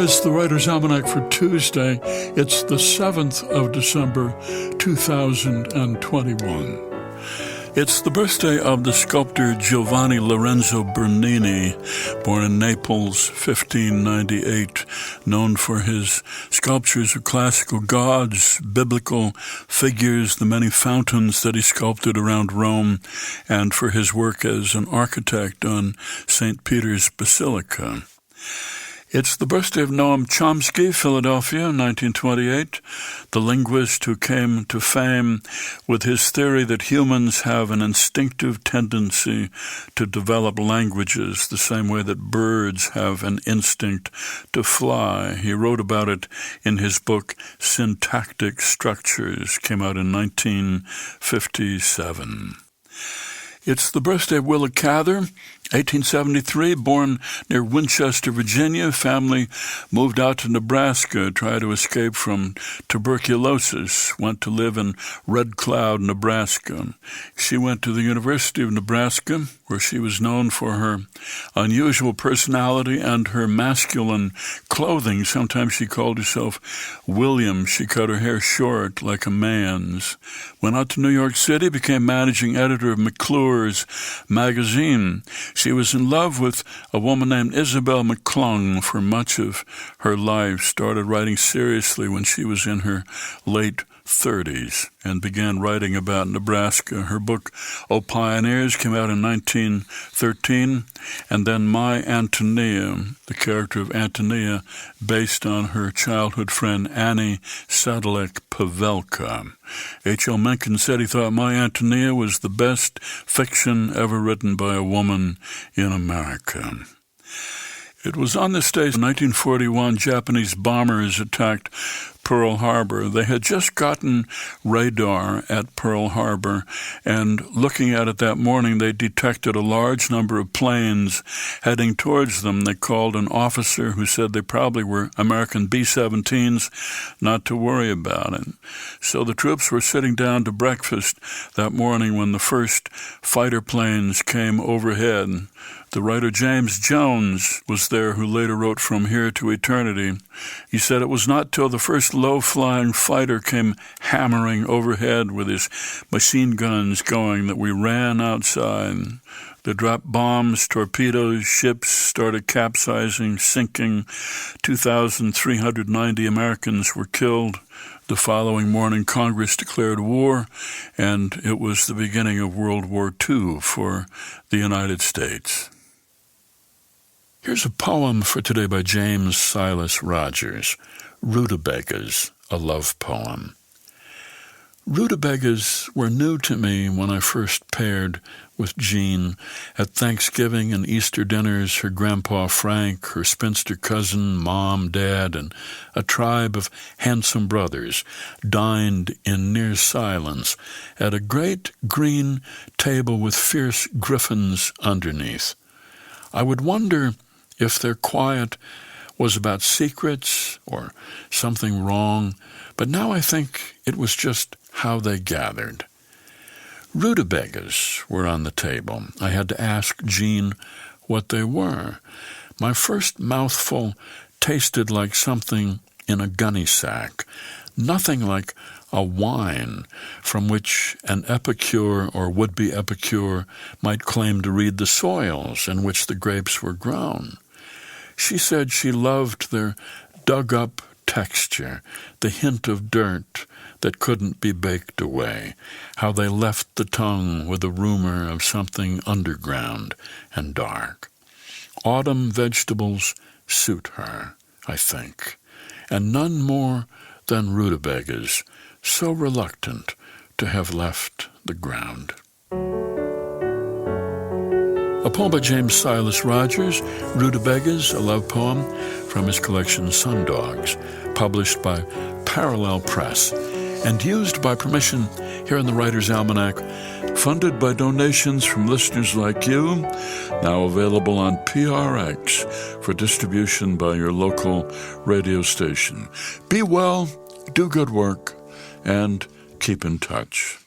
is the Writer's Almanac for Tuesday. It's the 7th of December, 2021. It's the birthday of the sculptor Giovanni Lorenzo Bernini, born in Naples, 1598, known for his sculptures of classical gods, biblical figures, the many fountains that he sculpted around Rome, and for his work as an architect on St. Peter's Basilica. It's the birthday of Noam Chomsky, Philadelphia, 1928, the linguist who came to fame with his theory that humans have an instinctive tendency to develop languages the same way that birds have an instinct to fly. He wrote about it in his book Syntactic Structures, came out in 1957. It's the birthday of Willa Cather, 1873, born near Winchester, Virginia. Family moved out to Nebraska, tried to escape from tuberculosis, went to live in Red Cloud, Nebraska. She went to the University of Nebraska, where she was known for her unusual personality and her masculine clothing. Sometimes she called herself William. She cut her hair short like a man's. Went out to New York City, became managing editor of McClure's magazine. She was in love with a woman named Isabel McClung for much of her life, started writing seriously when she was in her late 30s and began writing about Nebraska. Her book, O Pioneers, came out in 1913, and then My Antonia, the character of Antonia, based on her childhood friend Annie Sadalek Pavelka. H.L. Mencken said he thought My Antonia was the best fiction ever written by a woman in America. It was on this day in 1941 Japanese bombers attacked Pearl Harbor. They had just gotten radar at Pearl Harbor, and looking at it that morning, they detected a large number of planes heading towards them. They called an officer who said they probably were American B-17s, not to worry about it. So the troops were sitting down to breakfast that morning when the first fighter planes came overhead. The writer James Jones was there, who later wrote From Here to Eternity. He said it was not till the first low-flying fighter came hammering overhead with his machine guns going that we ran outside. They dropped bombs, torpedoes, ships started capsizing, sinking. 2,390 Americans were killed. The following morning, Congress declared war, and it was the beginning of World War II for the United States. Here's a poem for today by James Silas Rogers, Rutabagas, a love poem. Rutabagas were new to me when I first paired with Jean. At Thanksgiving and Easter dinners, her grandpa Frank, her spinster cousin, mom, dad, and a tribe of handsome brothers dined in near silence at a great green table with fierce griffins underneath. I would wonder if their quiet was about secrets or something wrong, but now I think it was just how they gathered. Rutabagas were on the table. I had to ask Jean what they were. My first mouthful tasted like something in a gunny sack, nothing like a wine from which an epicure or would-be epicure might claim to read the soils in which the grapes were grown. She said she loved their dug-up texture, the hint of dirt that couldn't be baked away, how they left the tongue with a rumor of something underground and dark. Autumn vegetables suit her, I think, and none more than rutabagas, so reluctant to have left the ground. A poem by James Silas Rogers, Rutabagas, a love poem, from his collection Sundogs, published by Parallel Press, and used by permission here in the Writer's Almanac, funded by donations from listeners like you, now available on PRX for distribution by your local radio station. Be well, do good work, and keep in touch.